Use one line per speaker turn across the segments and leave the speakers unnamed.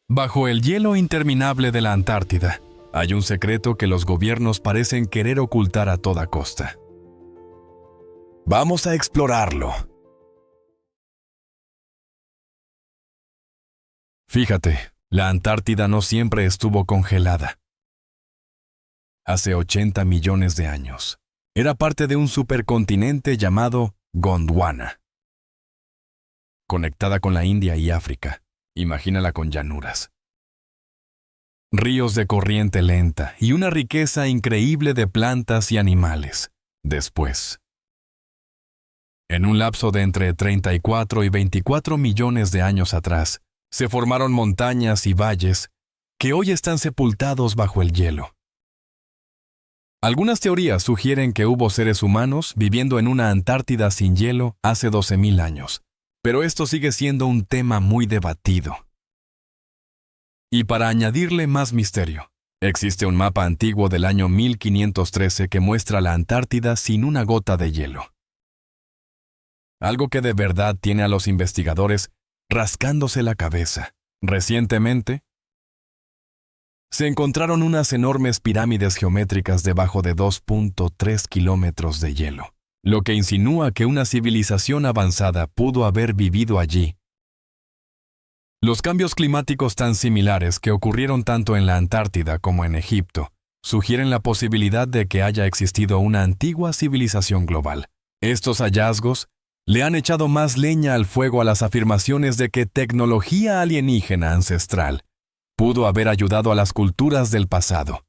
Bajo el hielo interminable de la Antártida, hay un secreto que los gobiernos parecen querer ocultar a toda costa. Vamos a explorarlo. Fíjate, la Antártida no siempre estuvo congelada. Hace 80 millones de años, era parte de un supercontinente llamado Gondwana, conectada con la India y África. Imagínala con llanuras, ríos de corriente lenta y una riqueza increíble de plantas y animales. Después, en un lapso de entre 34 y 24 millones de años atrás, se formaron montañas y valles que hoy están sepultados bajo el hielo. Algunas teorías sugieren que hubo seres humanos viviendo en una Antártida sin hielo hace 12.000 años. Pero esto sigue siendo un tema muy debatido. Y para añadirle más misterio, existe un mapa antiguo del año 1513 que muestra la Antártida sin una gota de hielo. Algo que de verdad tiene a los investigadores rascándose la cabeza. Recientemente, se encontraron unas enormes pirámides geométricas debajo de 2.3 kilómetros de hielo, lo que insinúa que una civilización avanzada pudo haber vivido allí. Los cambios climáticos tan similares que ocurrieron tanto en la Antártida como en Egipto sugieren la posibilidad de que haya existido una antigua civilización global. Estos hallazgos le han echado más leña al fuego a las afirmaciones de que tecnología alienígena ancestral pudo haber ayudado a las culturas del pasado.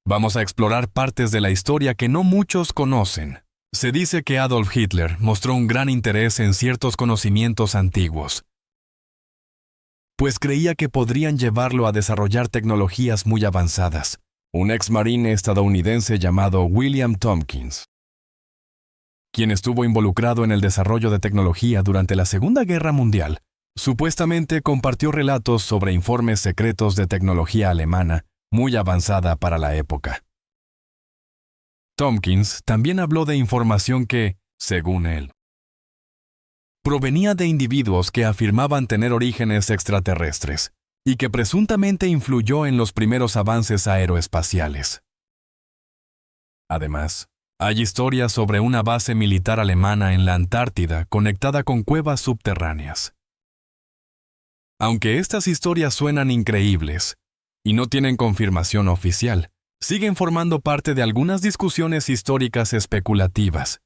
Vamos a explorar partes de la historia que no muchos conocen. Se dice que Adolf Hitler mostró un gran interés en ciertos conocimientos antiguos, pues creía que podrían llevarlo a desarrollar tecnologías muy avanzadas. Un exmarine estadounidense llamado William Tompkins, quien estuvo involucrado en el desarrollo de tecnología durante la Segunda Guerra Mundial, supuestamente compartió relatos sobre informes secretos de tecnología alemana muy avanzada para la época. Tompkins también habló de información que, según él, provenía de individuos que afirmaban tener orígenes extraterrestres y que presuntamente influyó en los primeros avances aeroespaciales. Además, hay historias sobre una base militar alemana en la Antártida conectada con cuevas subterráneas. Aunque estas historias suenan increíbles y no tienen confirmación oficial, siguen formando parte de algunas discusiones históricas especulativas.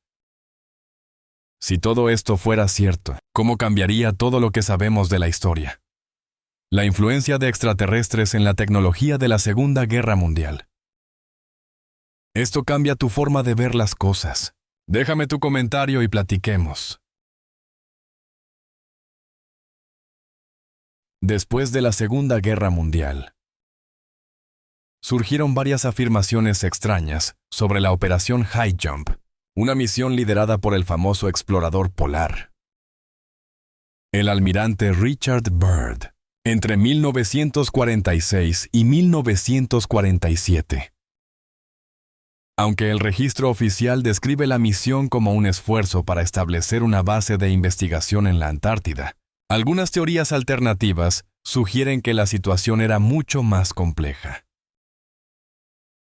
Si todo esto fuera cierto, ¿cómo cambiaría todo lo que sabemos de la historia? La influencia de extraterrestres en la tecnología de la Segunda Guerra Mundial. Esto cambia tu forma de ver las cosas. Déjame tu comentario y platiquemos. Después de la Segunda Guerra Mundial, surgieron varias afirmaciones extrañas sobre la Operación High Jump, una misión liderada por el famoso explorador polar, el almirante Richard Byrd, entre 1946 y 1947. Aunque el registro oficial describe la misión como un esfuerzo para establecer una base de investigación en la Antártida, algunas teorías alternativas sugieren que la situación era mucho más compleja.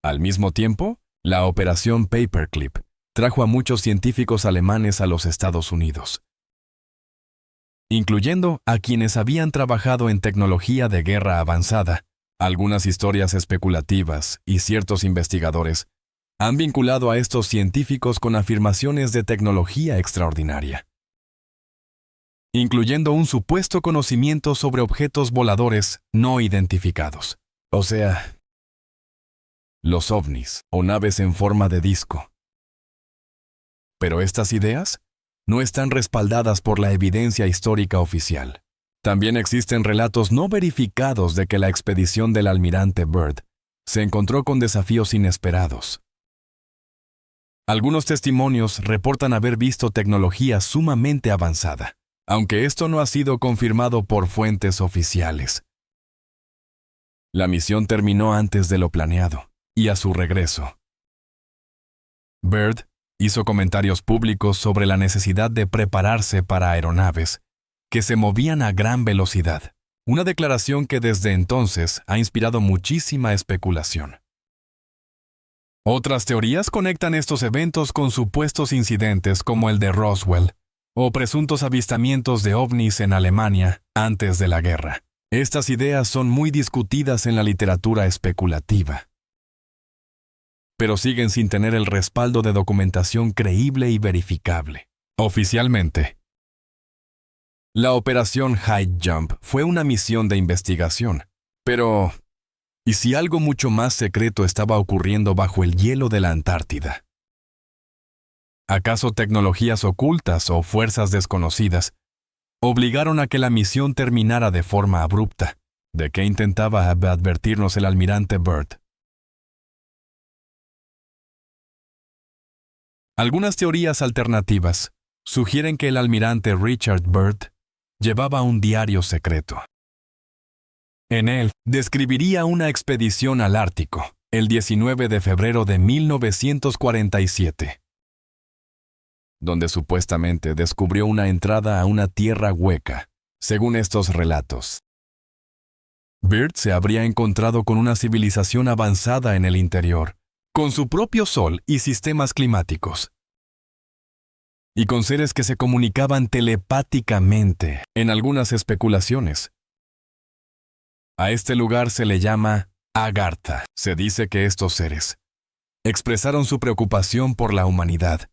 Al mismo tiempo, la Operación Paperclip trajo a muchos científicos alemanes a los Estados Unidos, incluyendo a quienes habían trabajado en tecnología de guerra avanzada. Algunas historias especulativas y ciertos investigadores han vinculado a estos científicos con afirmaciones de tecnología extraordinaria, incluyendo un supuesto conocimiento sobre objetos voladores no identificados, o sea, los ovnis o naves en forma de disco. Pero estas ideas no están respaldadas por la evidencia histórica oficial. También existen relatos no verificados de que la expedición del almirante Byrd se encontró con desafíos inesperados. Algunos testimonios reportan haber visto tecnología sumamente avanzada, aunque esto no ha sido confirmado por fuentes oficiales. La misión terminó antes de lo planeado, y a su regreso, Byrd Hizo comentarios públicos sobre la necesidad de prepararse para aeronaves que se movían a gran velocidad, una declaración que desde entonces ha inspirado muchísima especulación. Otras teorías conectan estos eventos con supuestos incidentes como el de Roswell o presuntos avistamientos de ovnis en Alemania antes de la guerra. Estas ideas son muy discutidas en la literatura especulativa, pero siguen sin tener el respaldo de documentación creíble y verificable. Oficialmente, la Operación High Jump fue una misión de investigación, pero ¿y si algo mucho más secreto estaba ocurriendo bajo el hielo de la Antártida? ¿Acaso tecnologías ocultas o fuerzas desconocidas obligaron a que la misión terminara de forma abrupta? ¿De qué intentaba advertirnos el almirante Byrd? Algunas teorías alternativas sugieren que el almirante Richard Byrd llevaba un diario secreto. En él, describiría una expedición al Ártico, el 19 de febrero de 1947, donde supuestamente descubrió una entrada a una tierra hueca, según estos relatos. Byrd se habría encontrado con una civilización avanzada en el interior, con su propio sol y sistemas climáticos, y con seres que se comunicaban telepáticamente, en algunas especulaciones. A este lugar se le llama Agartha. Se dice que estos seres expresaron su preocupación por la humanidad,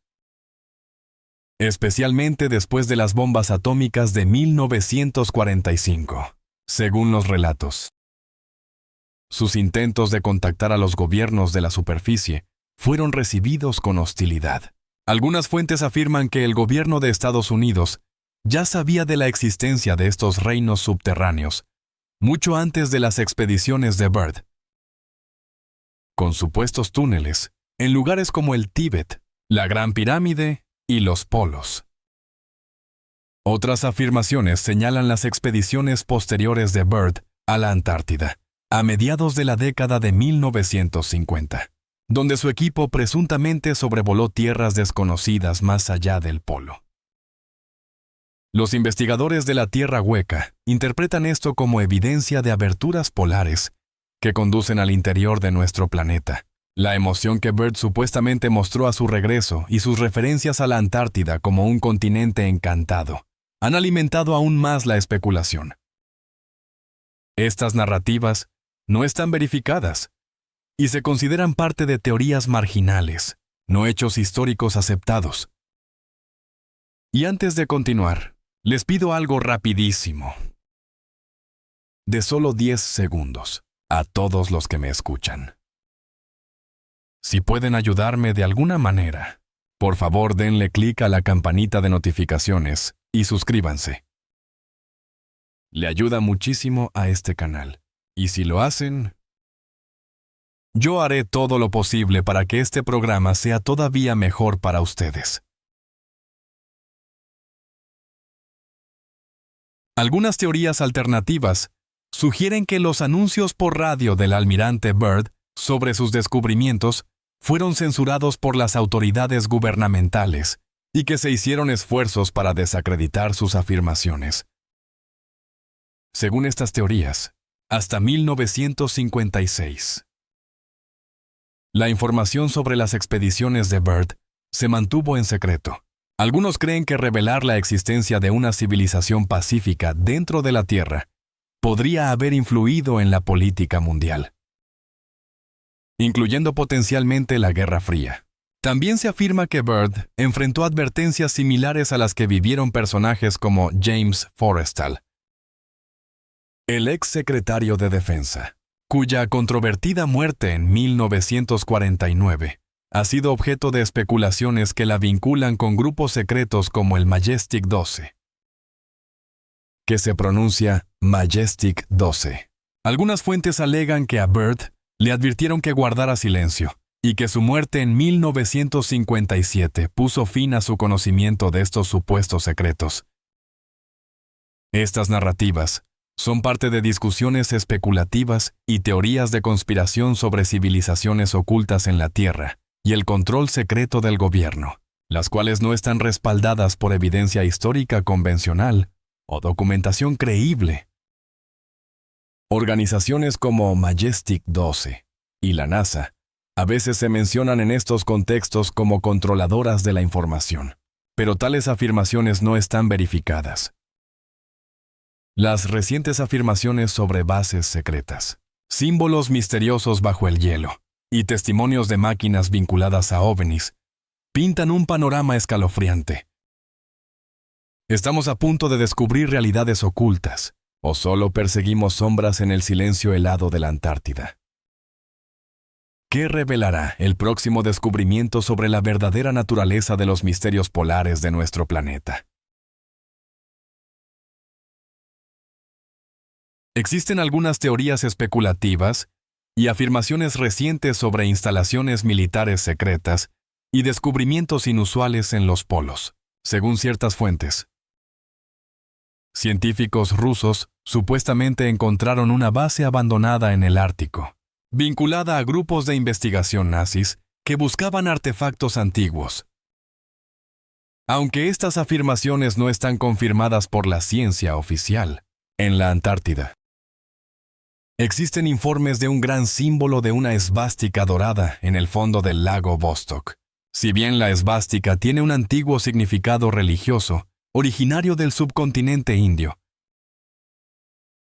especialmente después de las bombas atómicas de 1945, según los relatos. Sus intentos de contactar a los gobiernos de la superficie fueron recibidos con hostilidad. Algunas fuentes afirman que el gobierno de Estados Unidos ya sabía de la existencia de estos reinos subterráneos mucho antes de las expediciones de Byrd, con supuestos túneles en lugares como el Tíbet, la Gran Pirámide y los polos. Otras afirmaciones señalan las expediciones posteriores de Byrd a la Antártida, a mediados de la década de 1950, donde su equipo presuntamente sobrevoló tierras desconocidas más allá del polo. Los investigadores de la Tierra Hueca interpretan esto como evidencia de aberturas polares que conducen al interior de nuestro planeta. La emoción que Byrd supuestamente mostró a su regreso y sus referencias a la Antártida como un continente encantado han alimentado aún más la especulación. Estas narrativas no están verificadas y se consideran parte de teorías marginales, no hechos históricos aceptados. Y antes de continuar, les pido algo rapidísimo, de solo 10 segundos, a todos los que me escuchan. Si pueden ayudarme de alguna manera, por favor denle clic a la campanita de notificaciones y suscríbanse. Le ayuda muchísimo a este canal, y si lo hacen, yo haré todo lo posible para que este programa sea todavía mejor para ustedes. Algunas teorías alternativas sugieren que los anuncios por radio del almirante Byrd sobre sus descubrimientos fueron censurados por las autoridades gubernamentales y que se hicieron esfuerzos para desacreditar sus afirmaciones. Según estas teorías, hasta 1956, la información sobre las expediciones de Byrd se mantuvo en secreto. Algunos creen que revelar la existencia de una civilización pacífica dentro de la Tierra podría haber influido en la política mundial, incluyendo potencialmente la Guerra Fría. También se afirma que Byrd enfrentó advertencias similares a las que vivieron personajes como James Forrestal, el ex secretario de Defensa, cuya controvertida muerte en 1949 ha sido objeto de especulaciones que la vinculan con grupos secretos como el Majestic 12, que se pronuncia Majestic 12. Algunas fuentes alegan que a Byrd le advirtieron que guardara silencio y que su muerte en 1957 puso fin a su conocimiento de estos supuestos secretos. Estas narrativas son parte de discusiones especulativas y teorías de conspiración sobre civilizaciones ocultas en la Tierra y el control secreto del gobierno, las cuales no están respaldadas por evidencia histórica convencional o documentación creíble. Organizaciones como Majestic 12 y la NASA a veces se mencionan en estos contextos como controladoras de la información, pero tales afirmaciones no están verificadas. Las recientes afirmaciones sobre bases secretas, símbolos misteriosos bajo el hielo y testimonios de máquinas vinculadas a ovnis pintan un panorama escalofriante. ¿Estamos a punto de descubrir realidades ocultas o solo perseguimos sombras en el silencio helado de la Antártida? ¿Qué revelará el próximo descubrimiento sobre la verdadera naturaleza de los misterios polares de nuestro planeta? Existen algunas teorías especulativas y afirmaciones recientes sobre instalaciones militares secretas y descubrimientos inusuales en los polos, según ciertas fuentes. Científicos rusos supuestamente encontraron una base abandonada en el Ártico, vinculada a grupos de investigación nazis que buscaban artefactos antiguos. Aunque estas afirmaciones no están confirmadas por la ciencia oficial, en la Antártida existen informes de un gran símbolo de una esvástica dorada en el fondo del lago Vostok. Si bien la esvástica tiene un antiguo significado religioso, originario del subcontinente indio,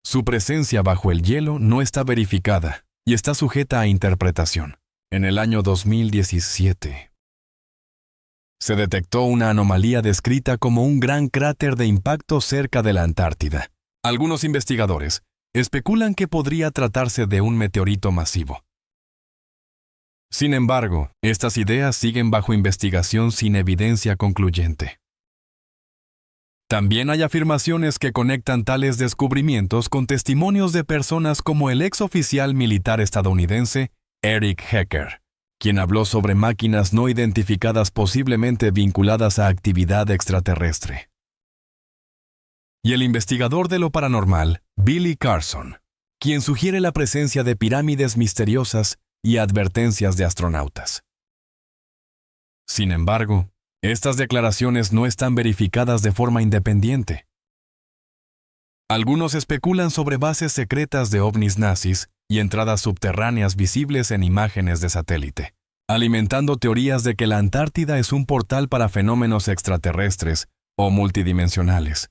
su presencia bajo el hielo no está verificada y está sujeta a interpretación. En el año 2017, se detectó una anomalía descrita como un gran cráter de impacto cerca de la Antártida. Algunos investigadores especulan que podría tratarse de un meteorito masivo. Sin embargo, estas ideas siguen bajo investigación sin evidencia concluyente. También hay afirmaciones que conectan tales descubrimientos con testimonios de personas como el ex oficial militar estadounidense Eric Hecker, quien habló sobre máquinas no identificadas posiblemente vinculadas a actividad extraterrestre. Y el investigador de lo paranormal, Billy Carson, quien sugiere la presencia de pirámides misteriosas y advertencias de astronautas. Sin embargo, estas declaraciones no están verificadas de forma independiente. Algunos especulan sobre bases secretas de ovnis nazis y entradas subterráneas visibles en imágenes de satélite, alimentando teorías de que la Antártida es un portal para fenómenos extraterrestres o multidimensionales.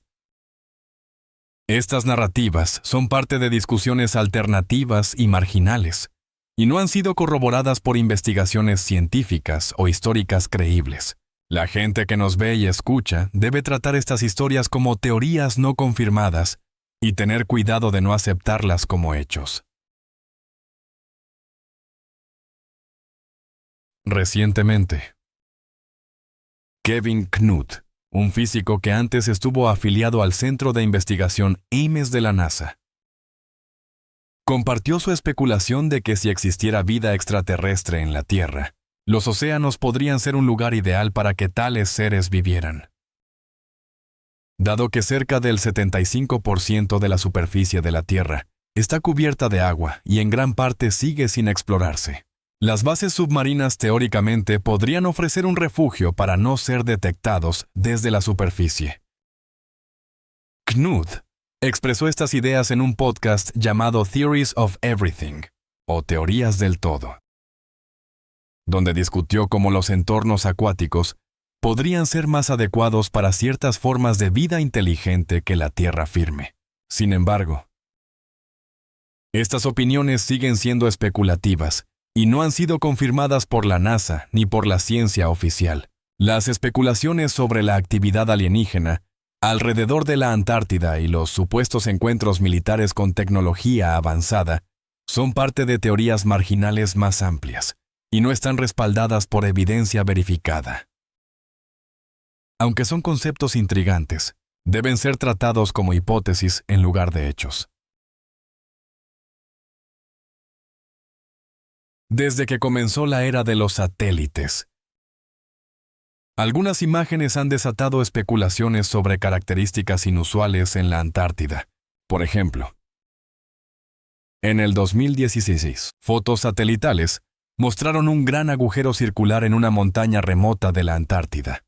Estas narrativas son parte de discusiones alternativas y marginales, y no han sido corroboradas por investigaciones científicas o históricas creíbles. La gente que nos ve y escucha debe tratar estas historias como teorías no confirmadas y tener cuidado de no aceptarlas como hechos. Recientemente, Kevin Knuth, un físico que antes estuvo afiliado al Centro de Investigación Ames de la NASA, compartió su especulación de que si existiera vida extraterrestre en la Tierra, los océanos podrían ser un lugar ideal para que tales seres vivieran. Dado que cerca del 75% de la superficie de la Tierra está cubierta de agua y en gran parte sigue sin explorarse, las bases submarinas teóricamente podrían ofrecer un refugio para no ser detectados desde la superficie. Knuth expresó estas ideas en un podcast llamado Theories of Everything, o Teorías del Todo, donde discutió cómo los entornos acuáticos podrían ser más adecuados para ciertas formas de vida inteligente que la tierra firme. Sin embargo, estas opiniones siguen siendo especulativas y no han sido confirmadas por la NASA ni por la ciencia oficial. Las especulaciones sobre la actividad alienígena alrededor de la Antártida y los supuestos encuentros militares con tecnología avanzada son parte de teorías marginales más amplias y no están respaldadas por evidencia verificada. Aunque son conceptos intrigantes, deben ser tratados como hipótesis en lugar de hechos. Desde que comenzó la era de los satélites, algunas imágenes han desatado especulaciones sobre características inusuales en la Antártida. Por ejemplo, en el 2016, fotos satelitales mostraron un gran agujero circular en una montaña remota de la Antártida,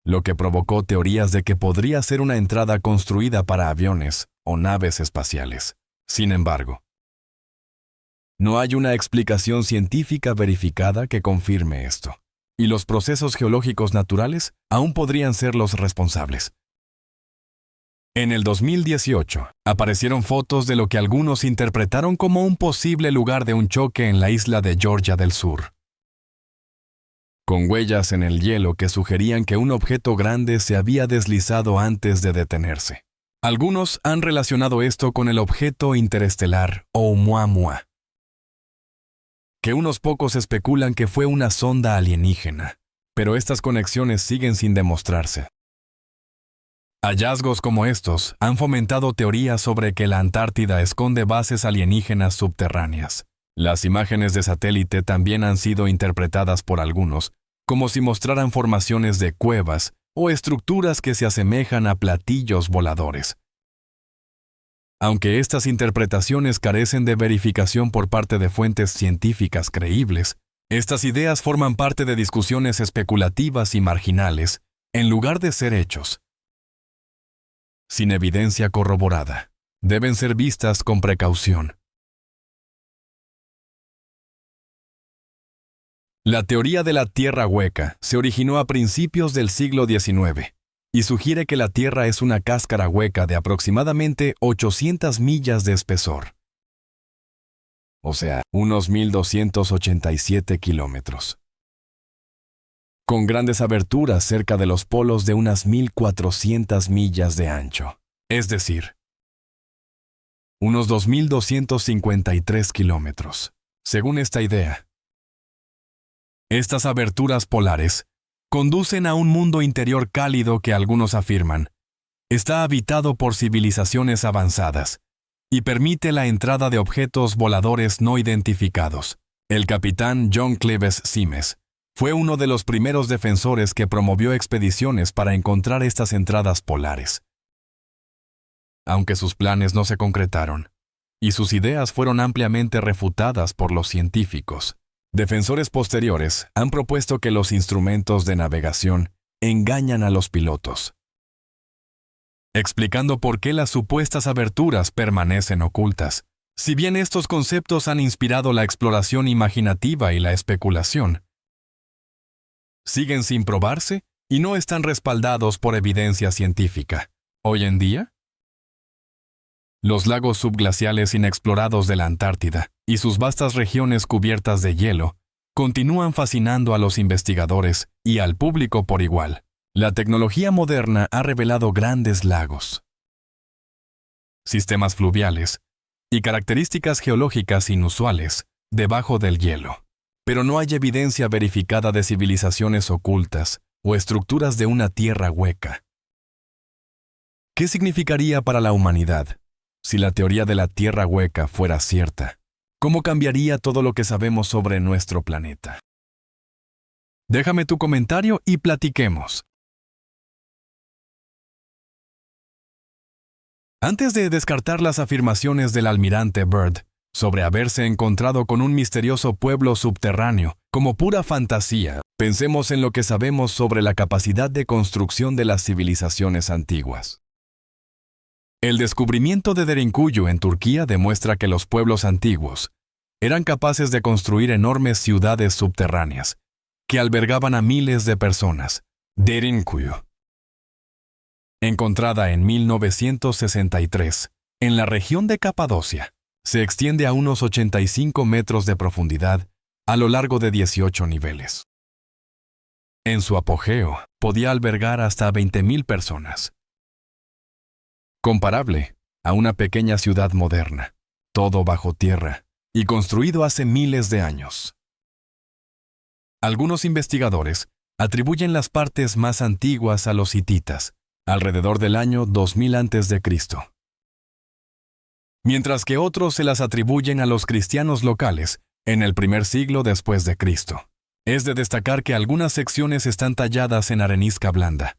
lo que provocó teorías de que podría ser una entrada construida para aviones o naves espaciales. Sin embargo, no hay una explicación científica verificada que confirme esto, y los procesos geológicos naturales aún podrían ser los responsables. En el 2018, aparecieron fotos de lo que algunos interpretaron como un posible lugar de un choque en la isla de Georgia del Sur, con huellas en el hielo que sugerían que un objeto grande se había deslizado antes de detenerse. Algunos han relacionado esto con el objeto interestelar Oumuamua, que unos pocos especulan que fue una sonda alienígena, pero estas conexiones siguen sin demostrarse. Hallazgos como estos han fomentado teorías sobre que la Antártida esconde bases alienígenas subterráneas. Las imágenes de satélite también han sido interpretadas por algunos como si mostraran formaciones de cuevas o estructuras que se asemejan a platillos voladores. Aunque estas interpretaciones carecen de verificación por parte de fuentes científicas creíbles, estas ideas forman parte de discusiones especulativas y marginales, en lugar de ser hechos, sin evidencia corroborada. Deben ser vistas con precaución. La teoría de la Tierra hueca se originó a principios del siglo XIX y sugiere que la Tierra es una cáscara hueca de aproximadamente 800 millas de espesor, o sea, unos 1.287 kilómetros, con grandes aberturas cerca de los polos de unas 1.400 millas de ancho, es decir, unos 2.253 kilómetros. Según esta idea, estas aberturas polares conducen a un mundo interior cálido que algunos afirman está habitado por civilizaciones avanzadas y permite la entrada de objetos voladores no identificados. El capitán John Cleves Simes fue uno de los primeros defensores que promovió expediciones para encontrar estas entradas polares. Aunque sus planes no se concretaron, y sus ideas fueron ampliamente refutadas por los científicos, defensores posteriores han propuesto que los instrumentos de navegación engañan a los pilotos, explicando por qué las supuestas aberturas permanecen ocultas. Si bien estos conceptos han inspirado la exploración imaginativa y la especulación, siguen sin probarse y no están respaldados por evidencia científica. Hoy en día, los lagos subglaciales inexplorados de la Antártida y sus vastas regiones cubiertas de hielo continúan fascinando a los investigadores y al público por igual. La tecnología moderna ha revelado grandes lagos, sistemas fluviales y características geológicas inusuales debajo del hielo, pero no hay evidencia verificada de civilizaciones ocultas o estructuras de una tierra hueca. ¿Qué significaría para la humanidad si la teoría de la tierra hueca fuera cierta? ¿Cómo cambiaría todo lo que sabemos sobre nuestro planeta? Déjame tu comentario y platiquemos. Antes de descartar las afirmaciones del almirante Byrd sobre haberse encontrado con un misterioso pueblo subterráneo como pura fantasía, pensemos en lo que sabemos sobre la capacidad de construcción de las civilizaciones antiguas. El descubrimiento de Derinkuyu en Turquía demuestra que los pueblos antiguos eran capaces de construir enormes ciudades subterráneas que albergaban a miles de personas. Derinkuyu, encontrada en 1963 en la región de Capadocia, se extiende a unos 85 metros de profundidad a lo largo de 18 niveles. En su apogeo, podía albergar hasta 20.000 personas. Comparable a una pequeña ciudad moderna, todo bajo tierra y construido hace miles de años. Algunos investigadores atribuyen las partes más antiguas a los hititas, alrededor del año 2000 a.C., mientras que otros se las atribuyen a los cristianos locales en el primer siglo después de Cristo. Es de destacar que algunas secciones están talladas en arenisca blanda,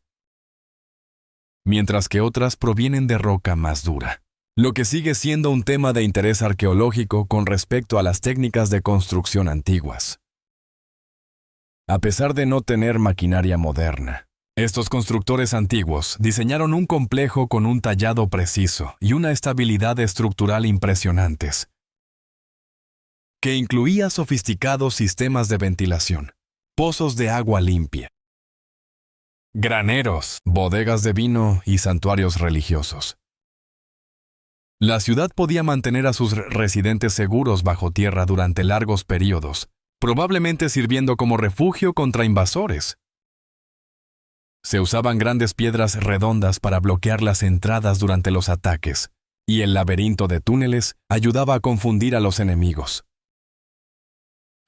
mientras que otras provienen de roca más dura. lo que sigue siendo un tema de interés arqueológico con respecto a las técnicas de construcción antiguas. A pesar de no tener maquinaria moderna, estos constructores antiguos diseñaron un complejo con un tallado preciso y una estabilidad estructural impresionantes, que incluía sofisticados sistemas de ventilación, pozos de agua limpia, graneros, bodegas de vino y santuarios religiosos. La ciudad podía mantener a sus residentes seguros bajo tierra durante largos periodos, probablemente sirviendo como refugio contra invasores. Se usaban grandes piedras redondas para bloquear las entradas durante los ataques, y el laberinto de túneles ayudaba a confundir a los enemigos.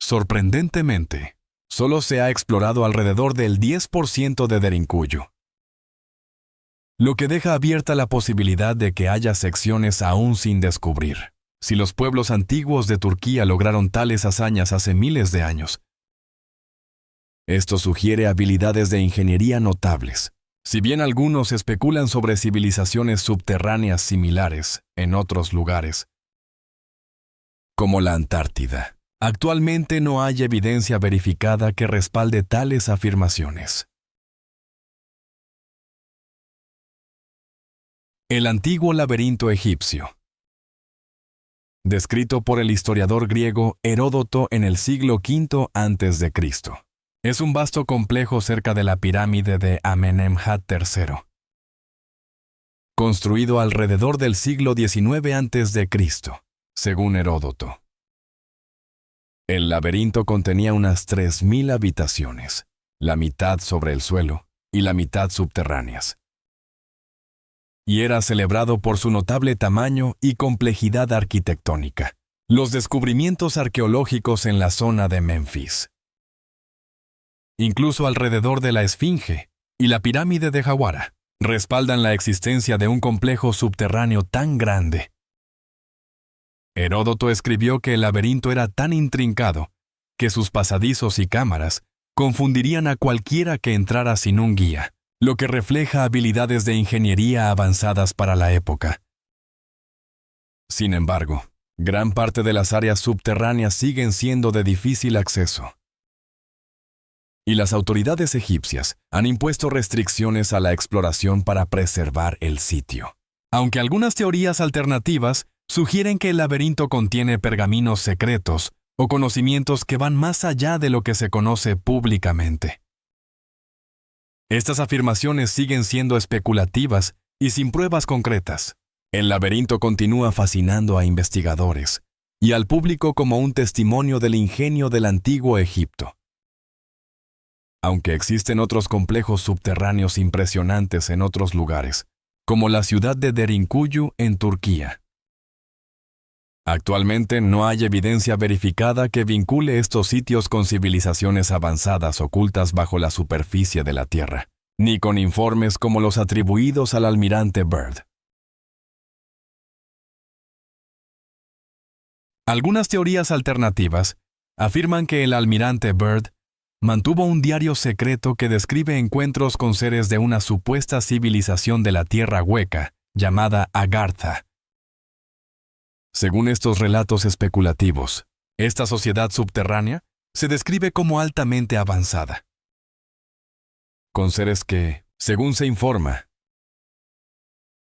Sorprendentemente, solo se ha explorado alrededor del 10% de Derinkuyu, lo que deja abierta la posibilidad de que haya secciones aún sin descubrir. Si los pueblos antiguos de Turquía lograron tales hazañas hace miles de años, esto sugiere habilidades de ingeniería notables. Si bien algunos especulan sobre civilizaciones subterráneas similares en otros lugares, como la Antártida, actualmente no hay evidencia verificada que respalde tales afirmaciones. El antiguo laberinto egipcio. Descrito por el historiador griego Heródoto en el siglo V a.C. Es un vasto complejo cerca de la pirámide de Amenemhat III, construido alrededor del siglo XIX a.C., según Heródoto. El laberinto contenía unas 3.000 habitaciones, la mitad sobre el suelo y la mitad subterráneas, y era celebrado por su notable tamaño y complejidad arquitectónica. Los descubrimientos arqueológicos en la zona de Menfis, incluso alrededor de la Esfinge y la pirámide de Jawara, respaldan la existencia de un complejo subterráneo tan grande. Heródoto escribió que el laberinto era tan intrincado que sus pasadizos y cámaras confundirían a cualquiera que entrara sin un guía, lo que refleja habilidades de ingeniería avanzadas para la época. Sin embargo, gran parte de las áreas subterráneas siguen siendo de difícil acceso, y las autoridades egipcias han impuesto restricciones a la exploración para preservar el sitio. Aunque algunas teorías alternativas sugieren que el laberinto contiene pergaminos secretos o conocimientos que van más allá de lo que se conoce públicamente. Estas afirmaciones siguen siendo especulativas y sin pruebas concretas. El laberinto continúa fascinando a investigadores y al público como un testimonio del ingenio del antiguo Egipto. Aunque existen otros complejos subterráneos impresionantes en otros lugares, como la ciudad de Derinkuyu en Turquía. Actualmente no hay evidencia verificada que vincule estos sitios con civilizaciones avanzadas ocultas bajo la superficie de la Tierra, ni con informes como los atribuidos al almirante Byrd. Algunas teorías alternativas afirman que el almirante Byrd mantuvo un diario secreto que describe encuentros con seres de una supuesta civilización de la Tierra Hueca, llamada Agartha. Según estos relatos especulativos, esta sociedad subterránea se describe como altamente avanzada, con seres que, según se informa,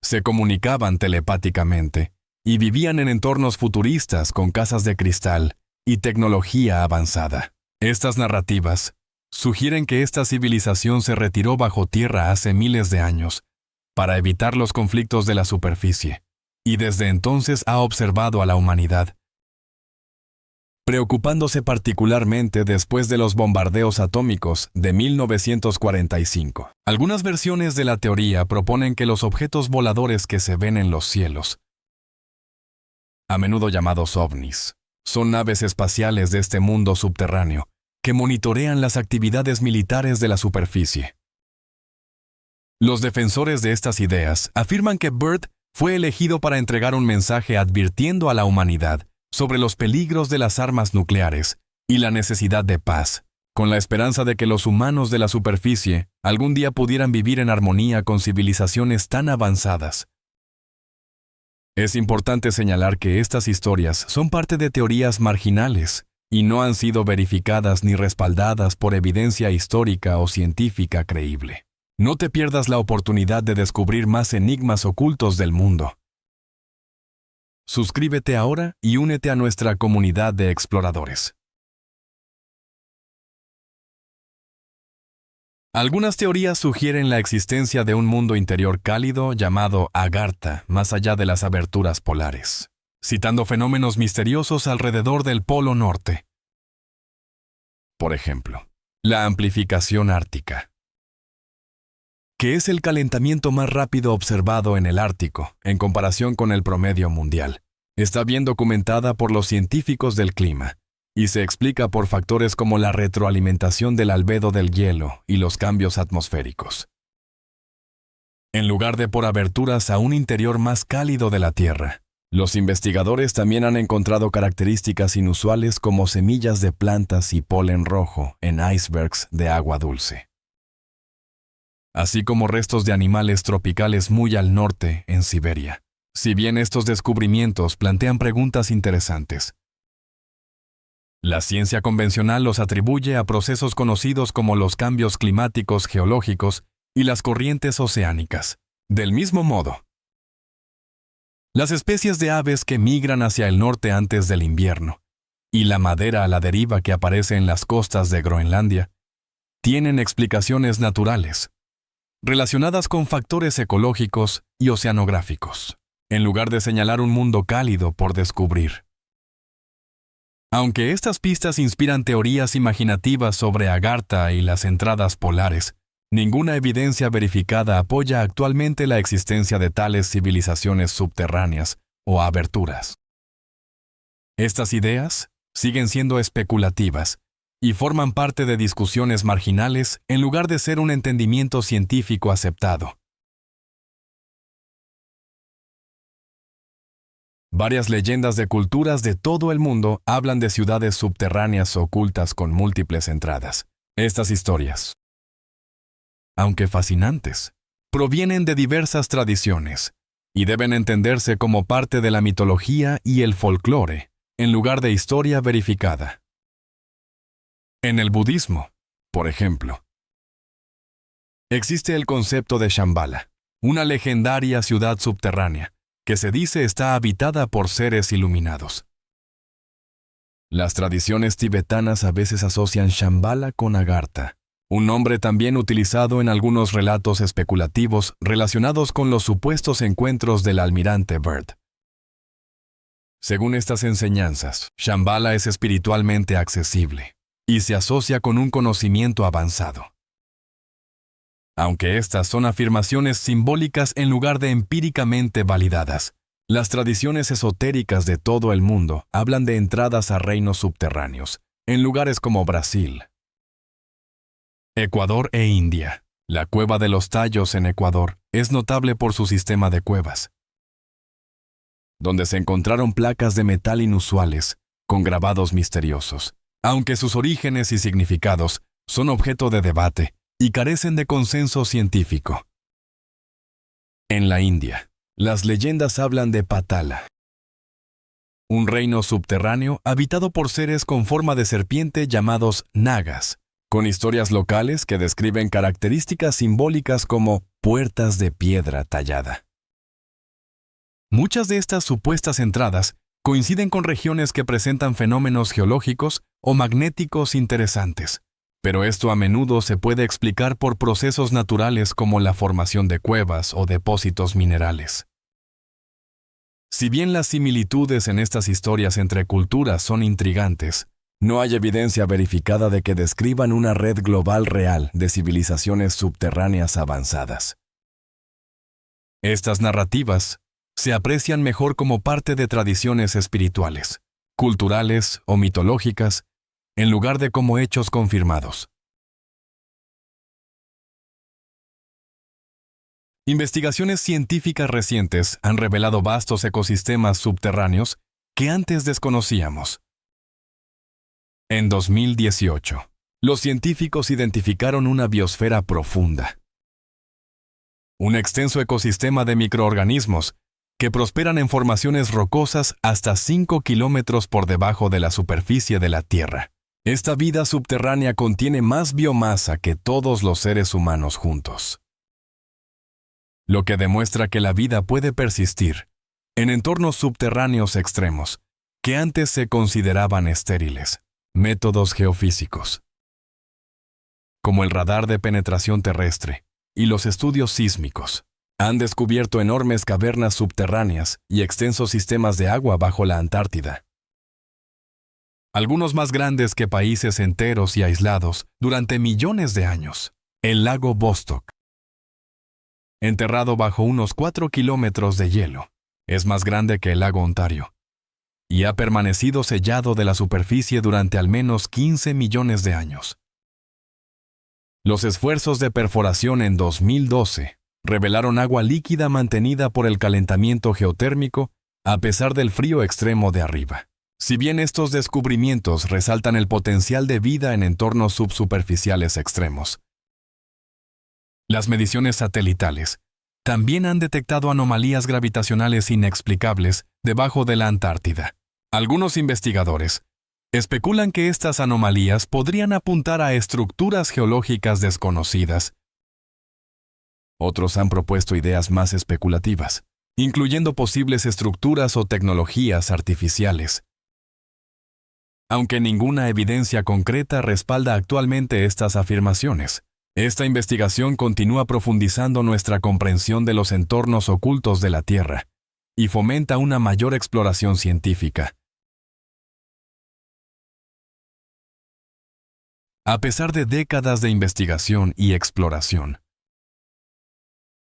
se comunicaban telepáticamente y vivían en entornos futuristas con casas de cristal y tecnología avanzada. Estas narrativas sugieren que esta civilización se retiró bajo tierra hace miles de años para evitar los conflictos de la superficie, y desde entonces ha observado a la humanidad, preocupándose particularmente después de los bombardeos atómicos de 1945. Algunas versiones de la teoría proponen que los objetos voladores que se ven en los cielos, a menudo llamados ovnis, son naves espaciales de este mundo subterráneo que monitorean las actividades militares de la superficie. Los defensores de estas ideas afirman que Byrd fue elegido para entregar un mensaje advirtiendo a la humanidad sobre los peligros de las armas nucleares y la necesidad de paz, con la esperanza de que los humanos de la superficie algún día pudieran vivir en armonía con civilizaciones tan avanzadas. Es importante señalar que estas historias son parte de teorías marginales y no han sido verificadas ni respaldadas por evidencia histórica o científica creíble. No te pierdas la oportunidad de descubrir más enigmas ocultos del mundo. Suscríbete ahora y únete a nuestra comunidad de exploradores. Algunas teorías sugieren la existencia de un mundo interior cálido llamado Agartha, más allá de las aberturas polares, citando fenómenos misteriosos alrededor del Polo Norte. Por ejemplo, la amplificación ártica, que es el calentamiento más rápido observado en el Ártico en comparación con el promedio mundial. Está bien documentada por los científicos del clima y se explica por factores como la retroalimentación del albedo del hielo y los cambios atmosféricos. En lugar de por aberturas a un interior más cálido de la Tierra, los investigadores también han encontrado características inusuales como semillas de plantas y polen rojo en icebergs de agua dulce, así como restos de animales tropicales muy al norte, en Siberia. Si bien estos descubrimientos plantean preguntas interesantes, la ciencia convencional los atribuye a procesos conocidos como los cambios climáticos geológicos y las corrientes oceánicas. Del mismo modo, las especies de aves que migran hacia el norte antes del invierno y la madera a la deriva que aparece en las costas de Groenlandia tienen explicaciones naturales, relacionadas con factores ecológicos y oceanográficos, en lugar de señalar un mundo cálido por descubrir. Aunque estas pistas inspiran teorías imaginativas sobre Agartha y las entradas polares, ninguna evidencia verificada apoya actualmente la existencia de tales civilizaciones subterráneas o aberturas. Estas ideas siguen siendo especulativas y forman parte de discusiones marginales en lugar de ser un entendimiento científico aceptado. Varias leyendas de culturas de todo el mundo hablan de ciudades subterráneas ocultas con múltiples entradas. Estas historias, aunque fascinantes, provienen de diversas tradiciones y deben entenderse como parte de la mitología y el folclore, en lugar de historia verificada. En el budismo, por ejemplo, existe el concepto de Shambhala, una legendaria ciudad subterránea que se dice está habitada por seres iluminados. Las tradiciones tibetanas a veces asocian Shambhala con Agartha, un nombre también utilizado en algunos relatos especulativos relacionados con los supuestos encuentros del almirante Byrd. Según estas enseñanzas, Shambhala es espiritualmente accesible y se asocia con un conocimiento avanzado. Aunque estas son afirmaciones simbólicas en lugar de empíricamente validadas, las tradiciones esotéricas de todo el mundo hablan de entradas a reinos subterráneos, en lugares como Brasil, Ecuador e India. La cueva de los Tallos en Ecuador es notable por su sistema de cuevas, donde se encontraron placas de metal inusuales con grabados misteriosos, aunque sus orígenes y significados son objeto de debate y carecen de consenso científico. En la India, las leyendas hablan de Patala, un reino subterráneo habitado por seres con forma de serpiente llamados nagas, con historias locales que describen características simbólicas como puertas de piedra tallada. Muchas de estas supuestas entradas coinciden con regiones que presentan fenómenos geológicos o magnéticos interesantes, pero esto a menudo se puede explicar por procesos naturales como la formación de cuevas o depósitos minerales. Si bien las similitudes en estas historias entre culturas son intrigantes, no hay evidencia verificada de que describan una red global real de civilizaciones subterráneas avanzadas. Estas narrativas se aprecian mejor como parte de tradiciones espirituales, culturales o mitológicas, en lugar de como hechos confirmados. Investigaciones científicas recientes han revelado vastos ecosistemas subterráneos que antes desconocíamos. En 2018, los científicos identificaron una biosfera profunda, un extenso ecosistema de microorganismos que prosperan en formaciones rocosas hasta 5 kilómetros por debajo de la superficie de la Tierra. Esta vida subterránea contiene más biomasa que todos los seres humanos juntos, lo que demuestra que la vida puede persistir en entornos subterráneos extremos que antes se consideraban estériles. Métodos geofísicos, como el radar de penetración terrestre y los estudios sísmicos, han descubierto enormes cavernas subterráneas y extensos sistemas de agua bajo la Antártida, algunos más grandes que países enteros y aislados durante millones de años. El lago Vostok, enterrado bajo unos 4 kilómetros de hielo, es más grande que el lago Ontario y ha permanecido sellado de la superficie durante al menos 15 millones de años. Los esfuerzos de perforación en 2012 revelaron agua líquida mantenida por el calentamiento geotérmico a pesar del frío extremo de arriba. Si bien estos descubrimientos resaltan el potencial de vida en entornos subsuperficiales extremos, las mediciones satelitales también han detectado anomalías gravitacionales inexplicables debajo de la Antártida. Algunos investigadores especulan que estas anomalías podrían apuntar a estructuras geológicas desconocidas. Otros han propuesto ideas más especulativas, incluyendo posibles estructuras o tecnologías artificiales. Aunque ninguna evidencia concreta respalda actualmente estas afirmaciones, esta investigación continúa profundizando nuestra comprensión de los entornos ocultos de la Tierra y fomenta una mayor exploración científica. A pesar de décadas de investigación y exploración,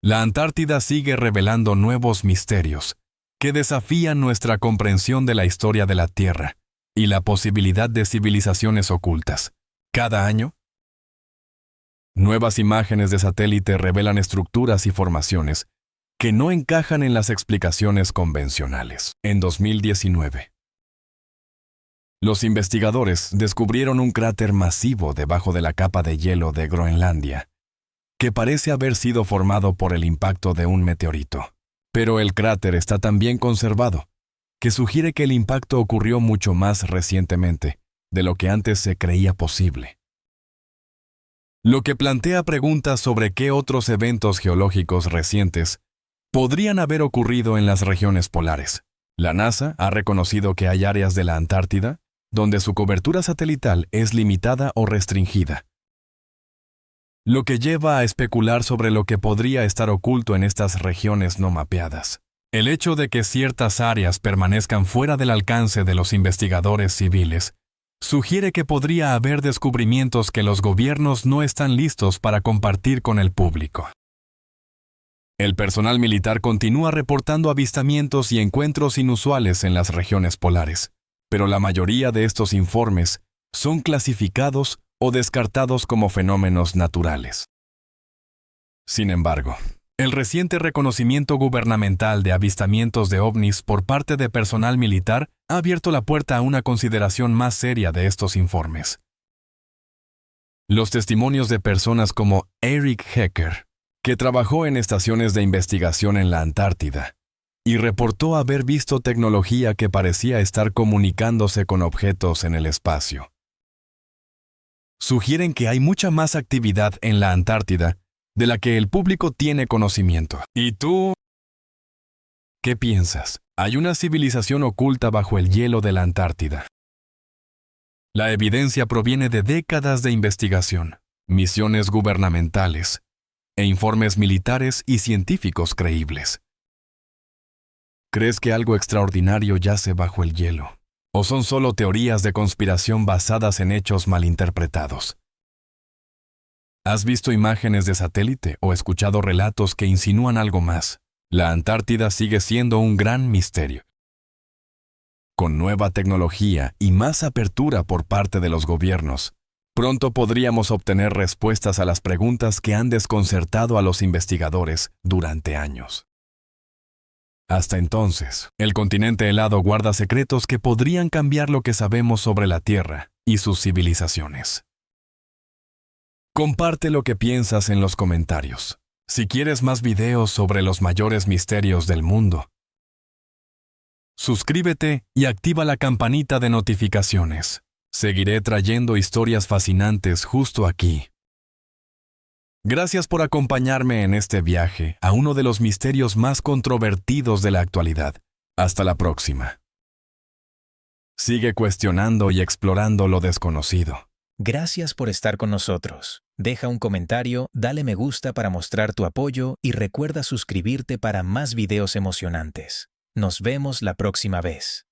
la Antártida sigue revelando nuevos misterios que desafían nuestra comprensión de la historia de la Tierra y la posibilidad de civilizaciones ocultas. Cada año, nuevas imágenes de satélite revelan estructuras y formaciones que no encajan en las explicaciones convencionales. En 2019, los investigadores descubrieron un cráter masivo debajo de la capa de hielo de Groenlandia, que parece haber sido formado por el impacto de un meteorito. Pero el cráter está tan bien conservado, que sugiere que el impacto ocurrió mucho más recientemente de lo que antes se creía posible. Lo que plantea preguntas sobre qué otros eventos geológicos recientes podrían haber ocurrido en las regiones polares. La NASA ha reconocido que hay áreas de la Antártida donde su cobertura satelital es limitada o restringida, lo que lleva a especular sobre lo que podría estar oculto en estas regiones no mapeadas. El hecho de que ciertas áreas permanezcan fuera del alcance de los investigadores civiles sugiere que podría haber descubrimientos que los gobiernos no están listos para compartir con el público. El personal militar continúa reportando avistamientos y encuentros inusuales en las regiones polares, pero la mayoría de estos informes son clasificados o descartados como fenómenos naturales. Sin embargo, el reciente reconocimiento gubernamental de avistamientos de ovnis por parte de personal militar ha abierto la puerta a una consideración más seria de estos informes. Los testimonios de personas como Eric Hecker, que trabajó en estaciones de investigación en la Antártida y reportó haber visto tecnología que parecía estar comunicándose con objetos en el espacio, sugieren que hay mucha más actividad en la Antártida de la que el público tiene conocimiento. ¿Y tú? ¿Qué piensas? ¿Hay una civilización oculta bajo el hielo de la Antártida? La evidencia proviene de décadas de investigación, misiones gubernamentales e informes militares y científicos creíbles. ¿Crees que algo extraordinario yace bajo el hielo? ¿O son solo teorías de conspiración basadas en hechos malinterpretados? ¿Has visto imágenes de satélite o escuchado relatos que insinúan algo más? La Antártida sigue siendo un gran misterio. Con nueva tecnología y más apertura por parte de los gobiernos, pronto podríamos obtener respuestas a las preguntas que han desconcertado a los investigadores durante años. Hasta entonces, el continente helado guarda secretos que podrían cambiar lo que sabemos sobre la Tierra y sus civilizaciones. Comparte lo que piensas en los comentarios. Si quieres más videos sobre los mayores misterios del mundo, Suscríbete y activa la campanita de notificaciones. Seguiré trayendo historias fascinantes justo aquí. Gracias por acompañarme en este viaje a uno de los misterios más controvertidos de la actualidad. Hasta la próxima. Sigue cuestionando y explorando lo desconocido.
Gracias por estar con nosotros. Deja un comentario, dale me gusta para mostrar tu apoyo y recuerda suscribirte para más videos emocionantes. Nos vemos la próxima vez.